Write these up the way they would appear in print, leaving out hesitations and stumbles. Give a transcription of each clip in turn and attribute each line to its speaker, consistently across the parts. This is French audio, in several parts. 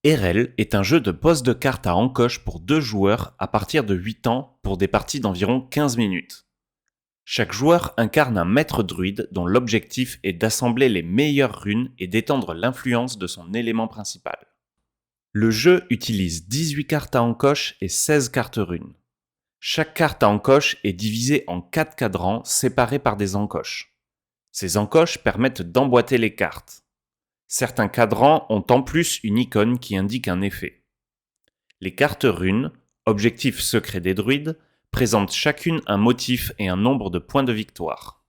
Speaker 1: RL est un jeu de pose de cartes à encoche pour 2 joueurs à partir de 8 ans pour des parties d'environ 15 minutes. Chaque joueur incarne un maître druide dont l'objectif est d'assembler les meilleures runes et d'étendre l'influence de son élément principal. Le jeu utilise 18 cartes à encoche et 16 cartes runes. Chaque carte à encoche est divisée en 4 cadrans séparés par des encoches. Ces encoches permettent d'emboîter les cartes. Certains cadrans ont en plus une icône qui indique un effet. Les cartes runes, objectif secret des druides, présentent chacune un motif et un nombre de points de victoire.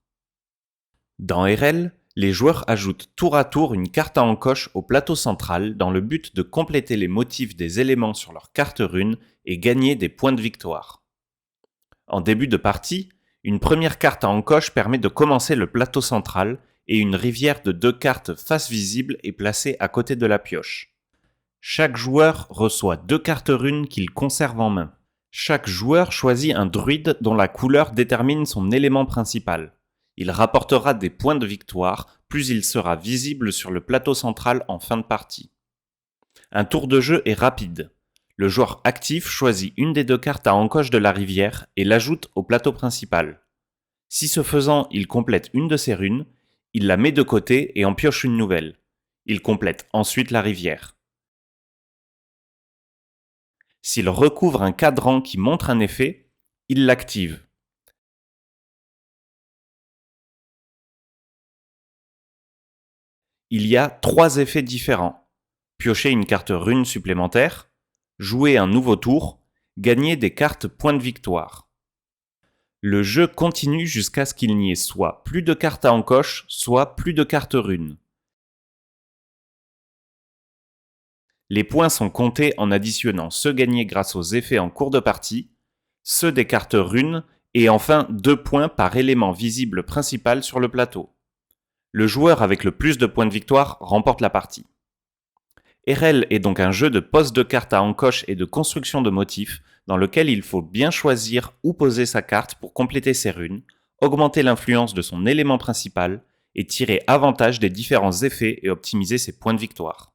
Speaker 1: Dans RL, les joueurs ajoutent tour à tour une carte à encoche au plateau central dans le but de compléter les motifs des éléments sur leur carte rune et gagner des points de victoire. En début de partie, une première carte à encoche permet de commencer le plateau central et une rivière de 2 cartes face visible est placée à côté de la pioche. Chaque joueur reçoit 2 cartes runes qu'il conserve en main. Chaque joueur choisit un druide dont la couleur détermine son élément principal. Il rapportera des points de victoire, plus il sera visible sur le plateau central en fin de partie. Un tour de jeu est rapide. Le joueur actif choisit une des 2 cartes à encoche de la rivière et l'ajoute au plateau principal. Si ce faisant, il complète une de ses runes, il la met de côté et en pioche une nouvelle. Il complète ensuite la rivière. S'il recouvre un cadran qui montre un effet, il l'active. Il y a 3 effets différents. Piocher une carte rune supplémentaire, jouer un nouveau tour, gagner des cartes points de victoire. Le jeu continue jusqu'à ce qu'il n'y ait soit plus de cartes à encoche, soit plus de cartes runes. Les points sont comptés en additionnant ceux gagnés grâce aux effets en cours de partie, ceux des cartes runes et enfin 2 points par élément visible principal sur le plateau. Le joueur avec le plus de points de victoire remporte la partie. RL est donc un jeu de pose de cartes à encoche et de construction de motifs dans lequel il faut bien choisir où poser sa carte pour compléter ses runes, augmenter l'influence de son élément principal et tirer avantage des différents effets et optimiser ses points de victoire.